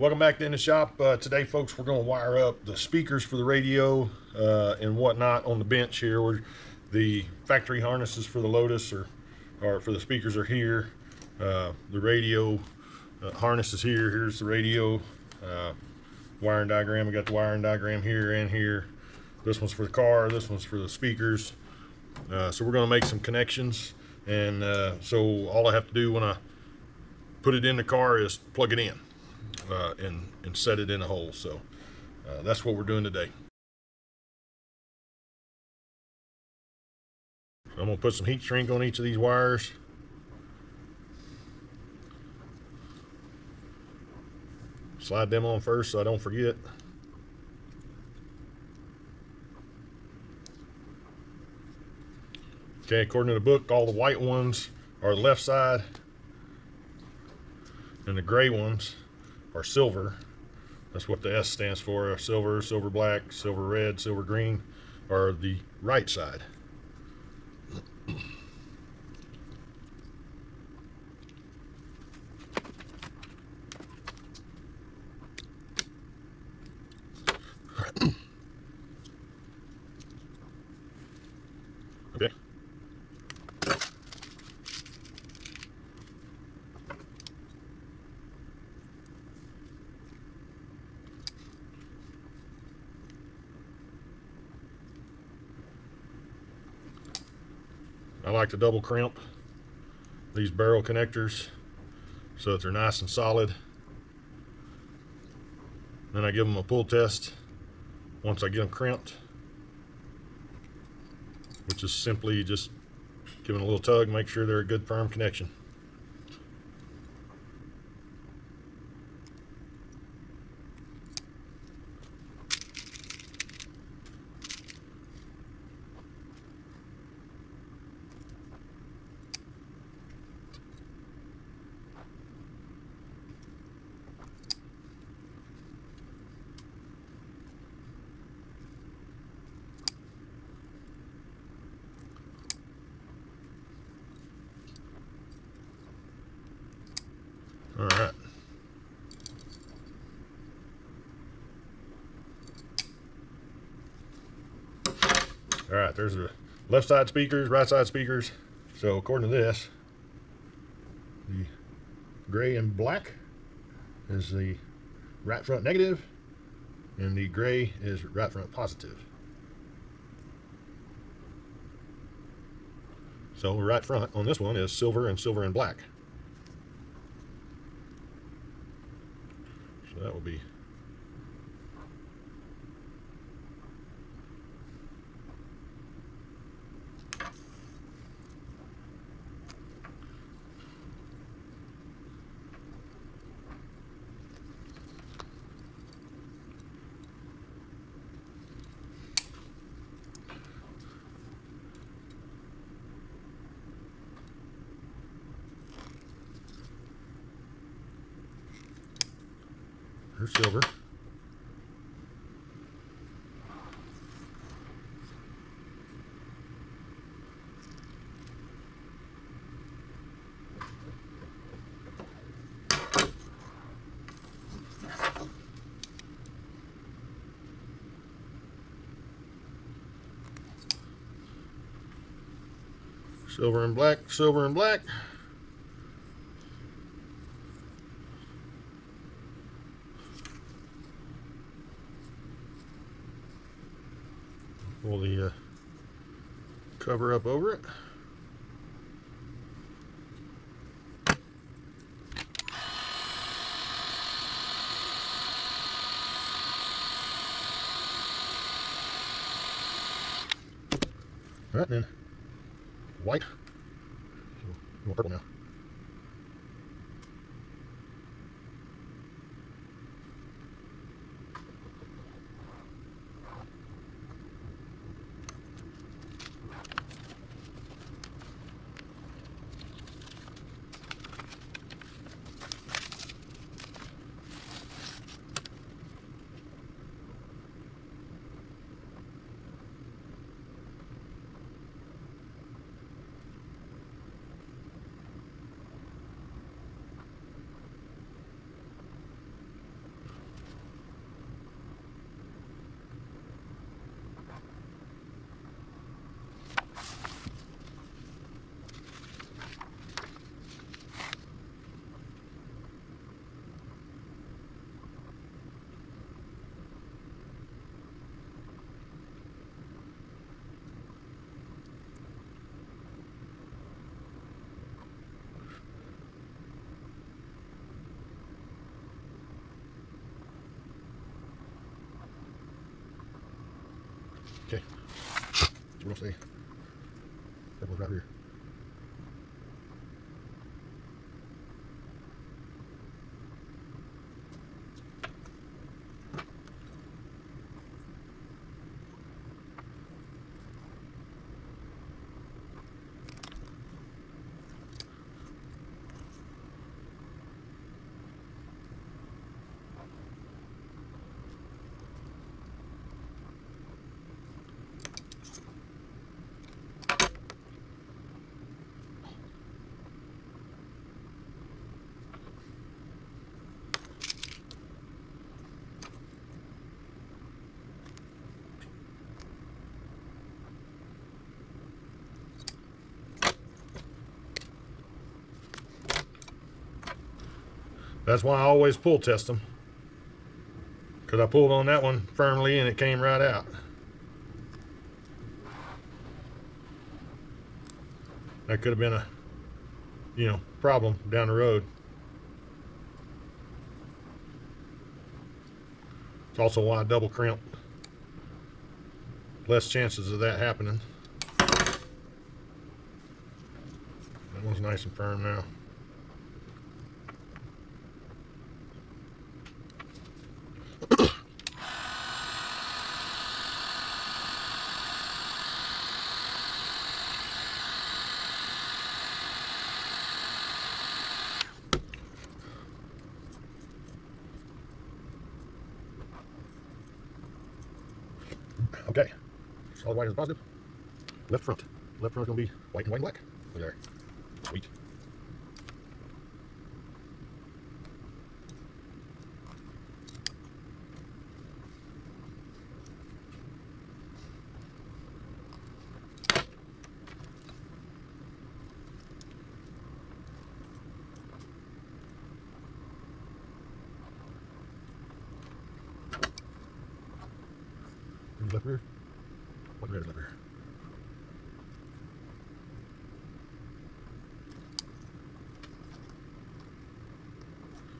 Welcome back to In the Shop. Today, folks, we're going to wire up the speakers for the radio and whatnot on the bench here. The factory harnesses for the Lotus or for the speakers are here. The radio harness is here. Here's the radio wiring diagram. We got the wiring diagram here and here. This one's for the car. This one's for the speakers. So we're going to make some connections. And so all I have to do when I put it in the car is plug it in. And set it in a hole. So that's what we're doing today. So I'm going to put some heat shrink on each of these wires. Slide them on first so I don't forget. Okay, according to the book, all the white ones are the left side and the gray ones are silver. That's what the S stands for. Silver, silver black, silver red, silver green are the right side. Okay. I like to double crimp these barrel connectors so that they're nice and solid. Then I give them a pull test once I get them crimped, which is simply just giving a little tug, make sure they're a good firm connection. All right. All right, there's the left side speakers, right side speakers. So according to this, the gray and black is the right front negative, and the gray is right front positive. So right front on this one is silver and black. So that will be silver. Silver and black, silver and black. Pull the cover up over it. All right, then white. More purple now. Okay. So we're gonna say that goes right here. That's why I always pull test them, because I pulled on that one firmly and it came right out. That could have been a, problem down the road. It's also why I double crimp. Less chances of that happening. That one's nice and firm now. Okay, solid white is positive. Left front. Left front is going to be white and white and black. Look there. Sweet. Left rear. White and red is left rear.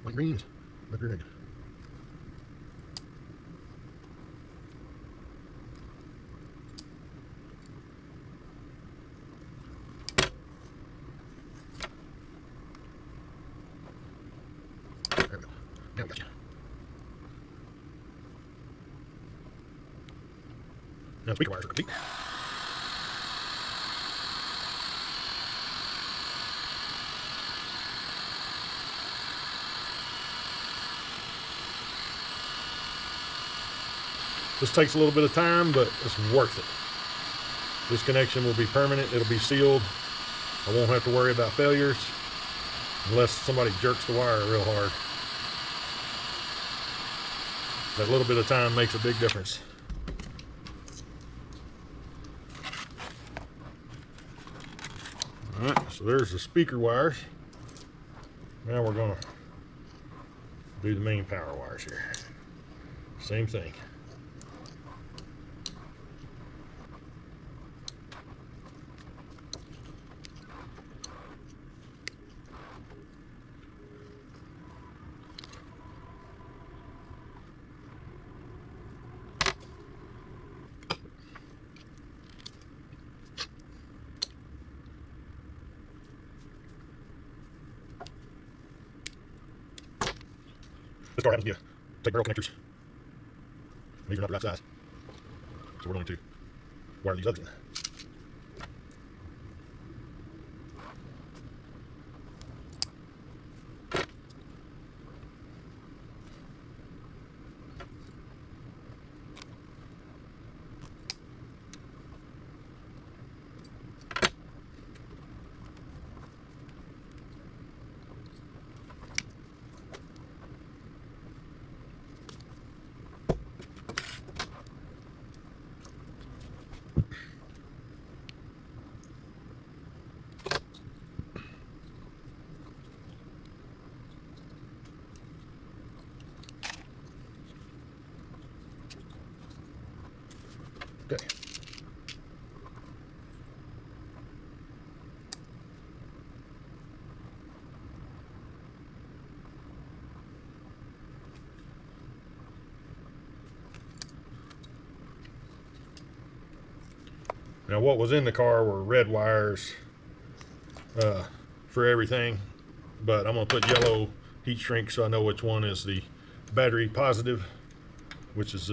White and green is left rear negative. There we go. Now we got you. Now speaker wires are complete. This takes a little bit of time, but it's worth it. This connection will be permanent. It'll be sealed. I won't have to worry about failures unless somebody jerks the wire real hard. That little bit of time makes a big difference. All right, so there's the speaker wires. Now we're gonna do the main power wires here. Same thing. This car happens to be take barrel connectors. These are not the right size, so we're going to wire these others in. Okay. Now what was in the car were red wires for everything, but I'm going to put yellow heat shrink so I know which one is the battery positive, which is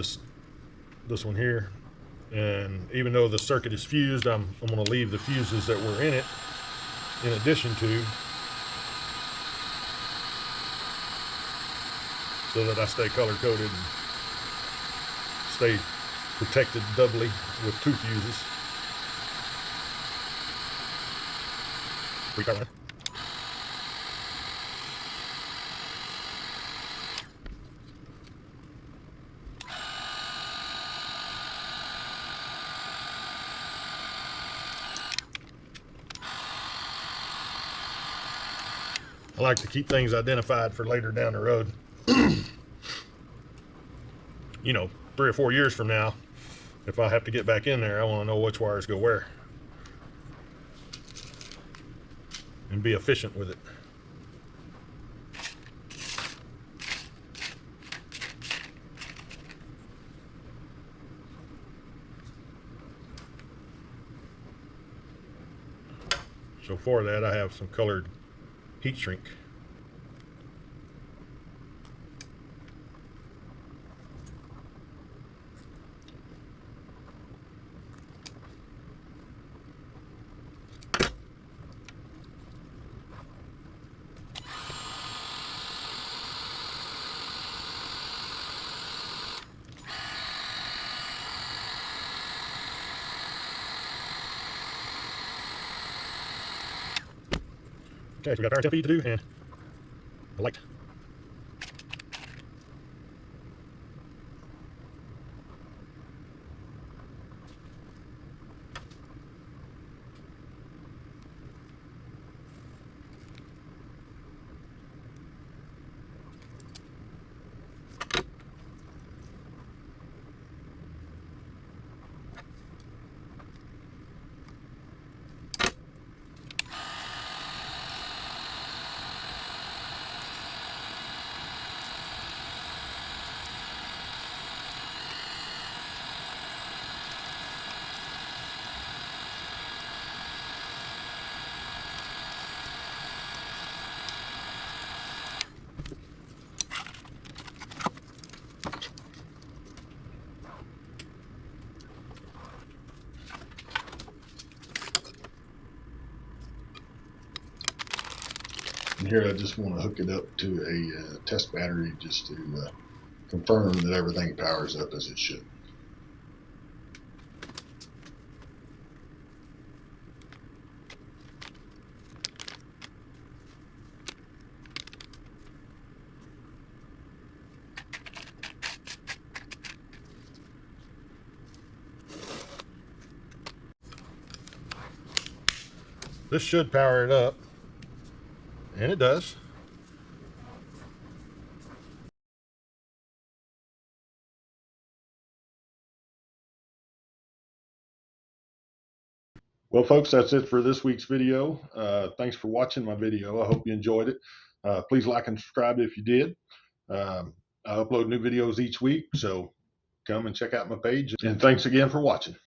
this one here. And even though the circuit is fused, I'm going to leave the fuses that were in it in addition to, so that I stay color coded and stay protected doubly with 2 fuses. I like to keep things identified for later down the road. You know, 3 or 4 years from now, if I have to get back in there, I want to know which wires go where and be efficient with it. So for that, I have some colored heat shrink. Okay, so we got power temp to do and the light. And here I just want to hook it up to a test battery just to confirm that everything powers up as it should. This should power it up, and it does. Well, folks, that's it for this week's video. Thanks for watching my video. I hope you enjoyed it. Please like and subscribe if you did. I upload new videos each week, so come and check out my page. And thanks again for watching.